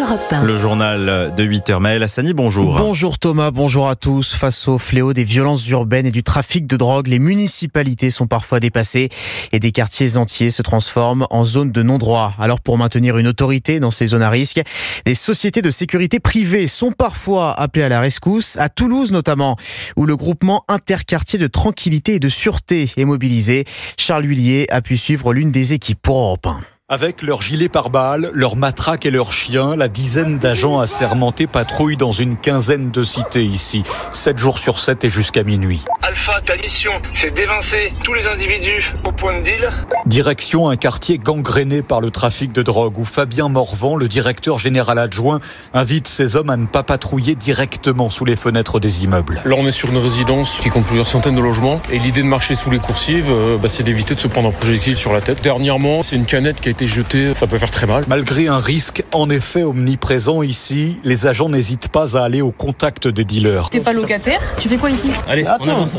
Europe 1. Le journal de 8h. Maël Hassani, bonjour. Bonjour Thomas, bonjour à tous. Face au fléau des violences urbaines et du trafic de drogue, les municipalités sont parfois dépassées et des quartiers entiers se transforment en zones de non-droit. Alors pour maintenir une autorité dans ces zones à risque, des sociétés de sécurité privées sont parfois appelées à la rescousse, à Toulouse notamment, où le groupement interquartier de tranquillité et de sûreté est mobilisé. Charles Huillier a pu suivre l'une des équipes pour Europe 1. Avec leurs gilets pare-balles, leurs matraques et leurs chiens, la dizaine d'agents assermentés patrouillent dans une quinzaine de cités ici, 7 jours sur 7 et jusqu'à minuit. Alpha, ta mission, c'est d'évincer tous les individus au point de deal. Direction un quartier gangréné par le trafic de drogue où Fabien Morvan, le directeur général adjoint, invite ses hommes à ne pas patrouiller directement sous les fenêtres des immeubles. Là, on est sur une résidence qui compte plusieurs centaines de logements et l'idée de marcher sous les coursives, c'est d'éviter de se prendre un projectile sur la tête. Dernièrement, c'est une canette qui a été jetée, ça peut faire très mal. Malgré un risque en effet omniprésent ici, les agents n'hésitent pas à aller au contact des dealers. T'es pas locataire? Tu fais quoi ici? Allez,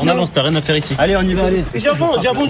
on avance, t'as rien à faire ici. Allez, on y va, allez. J'avance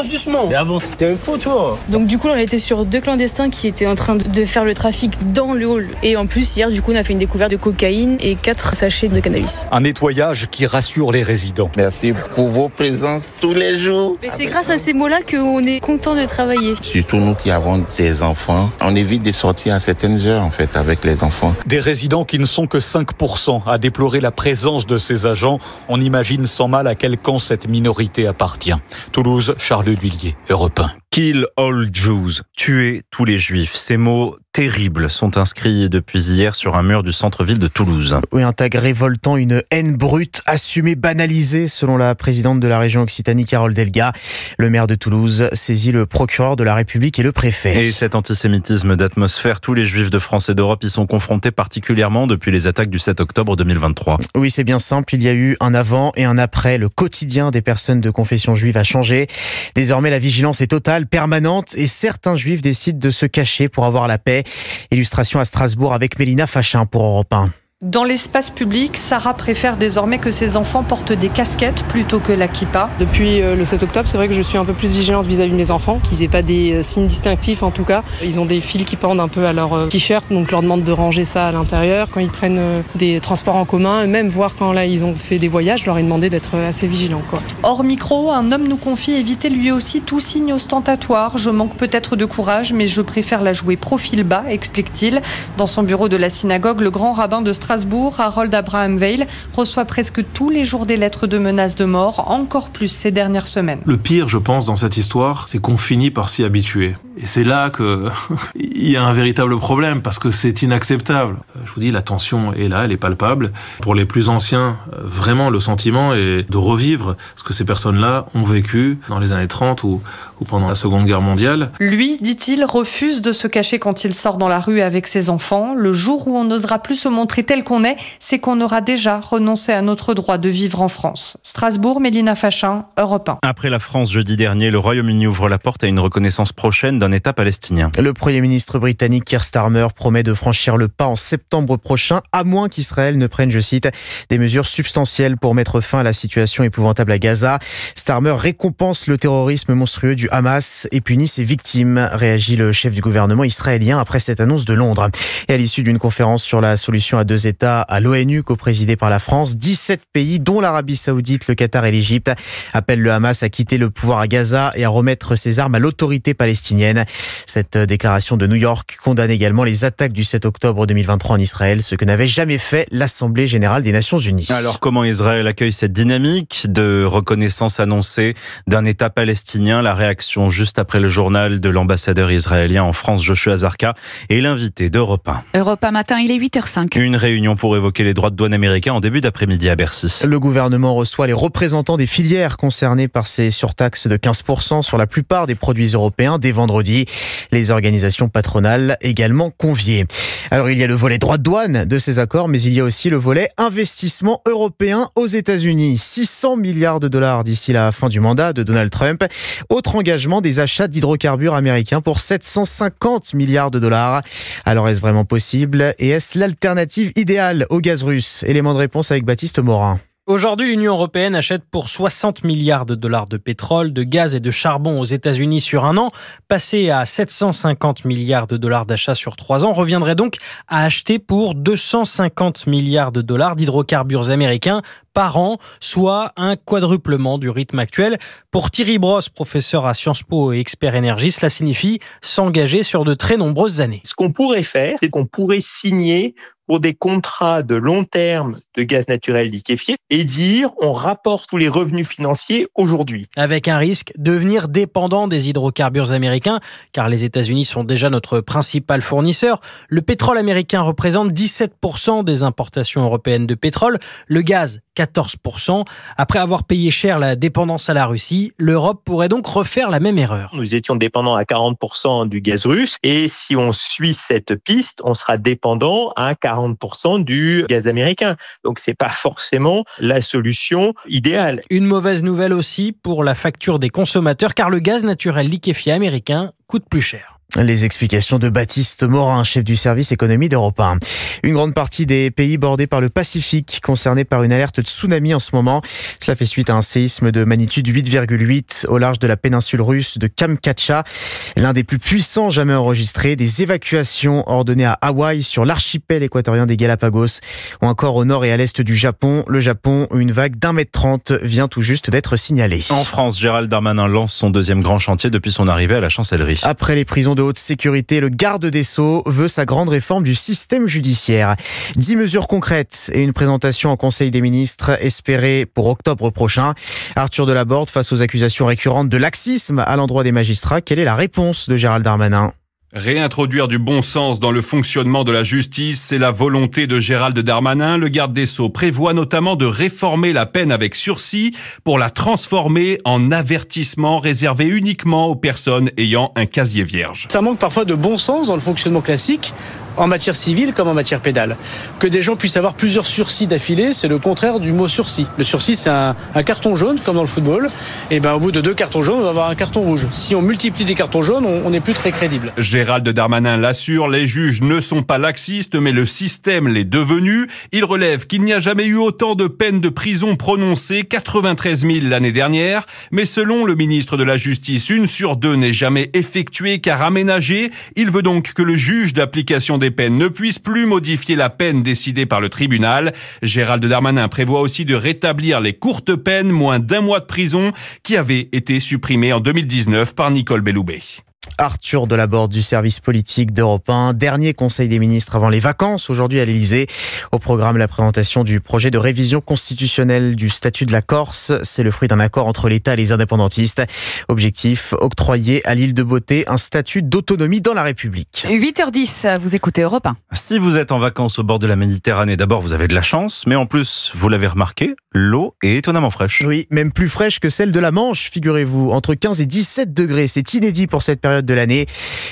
doucement. Mais avance. T'es un fou, toi. Donc du coup, on était sur 2 clandestins qui étaient en train de faire le trafic dans le hall. Et en plus, hier, du coup, on a fait une découverte de cocaïne et 4 sachets de cannabis. Un nettoyage qui rassure les résidents. Merci pour vos présences tous les jours. Mais c'est grâce à ces mots-là qu'on est content de travailler. Surtout nous qui avons des enfants, on évite de sortir à certaines heures en fait avec les enfants. Des résidents qui ne sont que 5% à déplorer la présence de ces agents. On imagine sans mal à quel camp cette minorité appartient. Toulouse, Charles Huillier, Europe 1. Kill all Jews, tuer tous les juifs. Ces mots terribles sont inscrits depuis hier sur un mur du centre-ville de Toulouse. Oui, un tag révoltant, une haine brute, assumée, banalisée, selon la présidente de la région Occitanie, Carole Delga. Le maire de Toulouse saisit le procureur de la République et le préfet. Et cet antisémitisme d'atmosphère, tous les juifs de France et d'Europe y sont confrontés particulièrement depuis les attaques du 7 octobre 2023. Oui, c'est bien simple, il y a eu un avant et un après. Le quotidien des personnes de confession juive a changé. Désormais, la vigilance est totale, permanente, et certains juifs décident de se cacher pour avoir la paix. Illustration à Strasbourg avec Mélina Fachin pour Europe 1. Dans l'espace public, Sarah préfère désormais que ses enfants portent des casquettes plutôt que la kippa. Depuis le 7 octobre, c'est vrai que je suis un peu plus vigilante vis-à-vis de mes enfants, qu'ils n'aient pas des signes distinctifs en tout cas. Ils ont des fils qui pendent un peu à leur t-shirt, donc je leur demande de ranger ça à l'intérieur. Quand ils prennent des transports en commun, et même voir quand là ils ont fait des voyages, je leur ai demandé d'être assez vigilants, quoi. Hors micro, un homme nous confie éviter lui aussi tout signe ostentatoire. Je manque peut-être de courage, mais je préfère la jouer profil bas, explique-t-il. Dans son bureau de la synagogue, le grand rabbin de Strasbourg, Harold Abraham Weil, reçoit presque tous les jours des lettres de menaces de mort, encore plus ces dernières semaines. Le pire, je pense, dans cette histoire, c'est qu'on finit par s'y habituer. Et c'est là qu'il y a un véritable problème, parce que c'est inacceptable. Je vous dis, la tension est là, elle est palpable. Pour les plus anciens, vraiment, le sentiment est de revivre ce que ces personnes-là ont vécu dans les années 30 ou pendant la Seconde Guerre mondiale. Lui, dit-il, refuse de se cacher quand il sort dans la rue avec ses enfants. Le jour où on n'osera plus se montrer tel qu'on est, c'est qu'on aura déjà renoncé à notre droit de vivre en France. Strasbourg, Mélina Fachin, Europe 1. Après la France jeudi dernier, le Royaume-Uni ouvre la porte à une reconnaissance prochaine d'un État palestinien. Le Premier ministre britannique Keir Starmer promet de franchir le pas en septembre prochain, à moins qu'Israël ne prenne, je cite, des mesures substantielles pour mettre fin à la situation épouvantable à Gaza. Starmer récompense le terrorisme monstrueux du Hamas et punit ses victimes, réagit le chef du gouvernement israélien après cette annonce de Londres. Et à l'issue d'une conférence sur la solution à 2 États à l'ONU, coprésidée par la France, 17 pays, dont l'Arabie Saoudite, le Qatar et l'Égypte, appellent le Hamas à quitter le pouvoir à Gaza et à remettre ses armes à l'autorité palestinienne. Cette déclaration de New York condamne également les attaques du 7 octobre 2023 en Israël, ce que n'avait jamais fait l'Assemblée générale des Nations unies. Alors comment Israël accueille cette dynamique de reconnaissance annoncée d'un État palestinien? La réaction juste après le journal de l'ambassadeur israélien en France, Joshua Zarka, et l'invité d'Europe 1. Europe 1 matin, il est 8h05. Une réunion pour évoquer les droits de douane américains en début d'après-midi à Bercy. Le gouvernement reçoit les représentants des filières concernées par ces surtaxes de 15% sur la plupart des produits européens dès vendredi. Les organisations patronales également conviées. Alors il y a le volet droits de douane de ces accords, mais il y a aussi le volet investissement européen aux États-Unis. 600 milliards de dollars d'ici la fin du mandat de Donald Trump. Autre engagement des achats d'hydrocarbures américains pour 750 milliards de dollars. Alors est-ce vraiment possible et est-ce l'alternative idéale au gaz russe? Élément de réponse avec Baptiste Morin. Aujourd'hui, l'Union européenne achète pour 60 milliards de dollars de pétrole, de gaz et de charbon aux États-Unis sur un an. Passer à 750 milliards de dollars d'achats sur 3 ans reviendrait donc à acheter pour 250 milliards de dollars d'hydrocarbures américains par an, soit un quadruplement du rythme actuel. Pour Thierry Brosse, professeur à Sciences Po et expert énergie, cela signifie s'engager sur de très nombreuses années. Ce qu'on pourrait faire, c'est qu'on pourrait signer pour des contrats de long terme de gaz naturel liquéfié et dire on rapporte tous les revenus financiers aujourd'hui. Avec un risque de devenir dépendant des hydrocarbures américains, car les États-Unis sont déjà notre principal fournisseur. Le pétrole américain représente 17% des importations européennes de pétrole, le gaz 14%. Après avoir payé cher la dépendance à la Russie, l'Europe pourrait donc refaire la même erreur. Nous étions dépendants à 40% du gaz russe et si on suit cette piste, on sera dépendant à 40% du gaz américain. Donc c'est pas forcément la solution idéale. Une mauvaise nouvelle aussi pour la facture des consommateurs car le gaz naturel liquéfié américain coûte plus cher. Les explications de Baptiste Morin, chef du service économie d'Europe 1. Une grande partie des pays bordés par le Pacifique concernés par une alerte tsunami en ce moment. Cela fait suite à un séisme de magnitude 8,8 au large de la péninsule russe de Kamtchatka, l'un des plus puissants jamais enregistrés. Des évacuations ordonnées à Hawaï, sur l'archipel équatorien des Galapagos, ou encore au nord et à l'est du Japon. Le Japon, une vague d'1,30 m vient tout juste d'être signalée. En France, Gérald Darmanin lance son deuxième grand chantier depuis son arrivée à la chancellerie. Après les prisons de haute sécurité, le garde des Sceaux veut sa grande réforme du système judiciaire. 10 mesures concrètes et une présentation en Conseil des ministres espérée pour octobre prochain. Arthur Delaborde, face aux accusations récurrentes de laxisme à l'endroit des magistrats, quelle est la réponse de Gérald Darmanin ? Réintroduire du bon sens dans le fonctionnement de la justice, c'est la volonté de Gérald Darmanin. Le garde des Sceaux prévoit notamment de réformer la peine avec sursis pour la transformer en avertissement réservé uniquement aux personnes ayant un casier vierge. Ça manque parfois de bon sens dans le fonctionnement classique, en matière civile comme en matière pénale. Que des gens puissent avoir plusieurs sursis d'affilée, c'est le contraire du mot sursis. Le sursis, c'est un carton jaune, comme dans le football. Et au bout de 2 cartons jaunes, on va avoir un carton rouge. Si on multiplie des cartons jaunes, on n'est plus très crédible. Gérald Darmanin l'assure, les juges ne sont pas laxistes, mais le système l'est devenu. Il relève qu'il n'y a jamais eu autant de peines de prison prononcées, 93 000 l'année dernière. Mais selon le ministre de la Justice, 1 sur 2 n'est jamais effectuée car aménagée. Il veut donc que le juge d'application des peines ne puisse plus modifier la peine décidée par le tribunal. Gérald Darmanin prévoit aussi de rétablir les courtes peines, moins d'1 mois de prison, qui avaient été supprimées en 2019 par Nicole Belloubet. Arthur Delaborde du service politique d'Europe 1. Dernier conseil des ministres avant les vacances, aujourd'hui à l'Elysée. Au programme, la présentation du projet de révision constitutionnelle du statut de la Corse. C'est le fruit d'un accord entre l'État et les indépendantistes. Objectif, octroyer à l'île de Beauté un statut d'autonomie dans la République. 8h10, vous écoutez Europe 1. Si vous êtes en vacances au bord de la Méditerranée, d'abord vous avez de la chance, mais en plus, vous l'avez remarqué, l'eau est étonnamment fraîche. Oui, même plus fraîche que celle de la Manche, figurez-vous. Entre 15 et 17 degrés, c'est inédit pour cette période de l'année.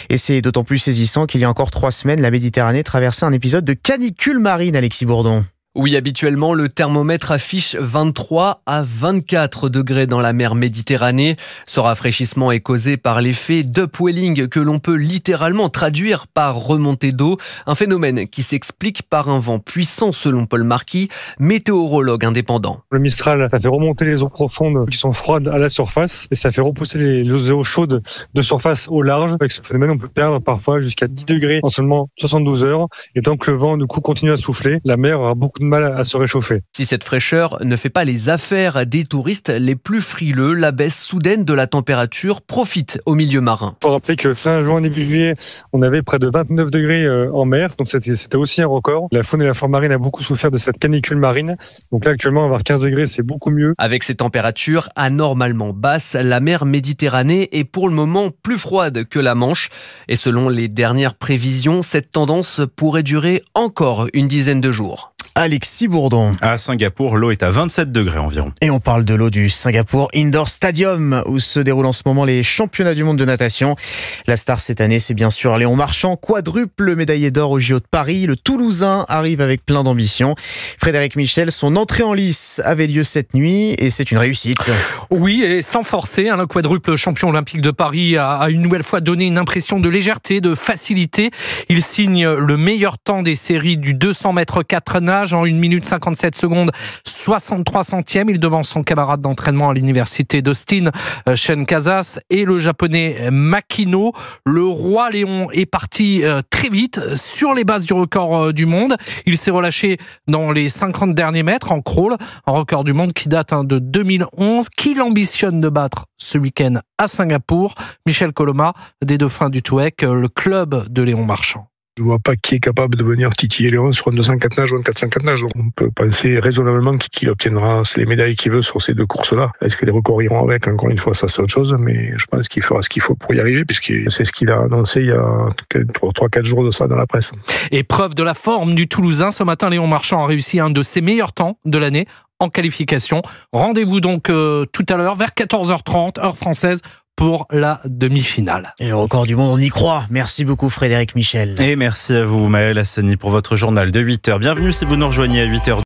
Et c'est d'autant plus saisissant qu'il y a encore 3 semaines, la Méditerranée traversait un épisode de canicule marine, Alexis Bourdon. Oui, habituellement, le thermomètre affiche 23 à 24 degrés dans la mer Méditerranée. Ce rafraîchissement est causé par l'effet d'upwelling que l'on peut littéralement traduire par remontée d'eau. Un phénomène qui s'explique par un vent puissant selon Paul Marquis, météorologue indépendant. Le Mistral, ça fait remonter les eaux profondes qui sont froides à la surface et ça fait repousser les eaux chaudes de surface au large. Avec ce phénomène, on peut perdre parfois jusqu'à 10 degrés en seulement 72 heures. Et tant que le vent, du coup, continue à souffler, la mer aura beaucoup de mal à se réchauffer. Si cette fraîcheur ne fait pas les affaires des touristes les plus frileux, la baisse soudaine de la température profite au milieu marin. Il faut rappeler que fin juin, début juillet, on avait près de 29 degrés en mer, donc c'était aussi un record. La faune et la flore marine a beaucoup souffert de cette canicule marine, donc là actuellement avoir 15 degrés c'est beaucoup mieux. Avec ces températures anormalement basses, la mer Méditerranée est pour le moment plus froide que la Manche et selon les dernières prévisions, cette tendance pourrait durer encore une dizaine de jours. Alexis Bourdon. À Singapour, l'eau est à 27 degrés environ. Et on parle de l'eau du Singapour Indoor Stadium, où se déroulent en ce moment les championnats du monde de natation. La star cette année, c'est bien sûr Léon Marchand, quadruple médaillé d'or au JO de Paris. Le Toulousain arrive avec plein d'ambition. Frédéric Michel, son entrée en lice avait lieu cette nuit et c'est une réussite. Oui, et sans forcer, le quadruple champion olympique de Paris a une nouvelle fois donné une impression de légèreté, de facilité. Il signe le meilleur temps des séries du 200 mètres 4 nages. nage en 1 minute 57 secondes 63 centièmes. Il devance son camarade d'entraînement à l'université d'Austin, Shen Casas, et le japonais Makino. Le roi Léon est parti très vite sur les bases du record du monde. Il s'est relâché dans les 50 derniers mètres en crawl, un record du monde qui date de 2011, qu'il ambitionne de battre ce week-end à Singapour. Michel Coloma, des Dauphins du Touhek, le club de Léon Marchand. Je ne vois pas qui est capable de venir titiller Léon sur un 204 nage ou un 404 nage. On peut penser raisonnablement qu'il obtiendra les médailles qu'il veut sur ces deux courses-là. Est-ce que les records iront avec? Encore une fois, ça c'est autre chose, mais je pense qu'il fera ce qu'il faut pour y arriver, puisque c'est ce qu'il a annoncé il y a 3-4 jours de ça dans la presse. Épreuve de la forme du Toulousain. Ce matin, Léon Marchand a réussi un de ses meilleurs temps de l'année en qualification. Rendez-vous donc tout à l'heure vers 14h30, heure française, pour la demi-finale. Et le record du monde, on y croit. Merci beaucoup Frédéric Michel. Et merci à vous Maël Hassani pour votre journal de 8h. Bienvenue si vous nous rejoignez à 8h.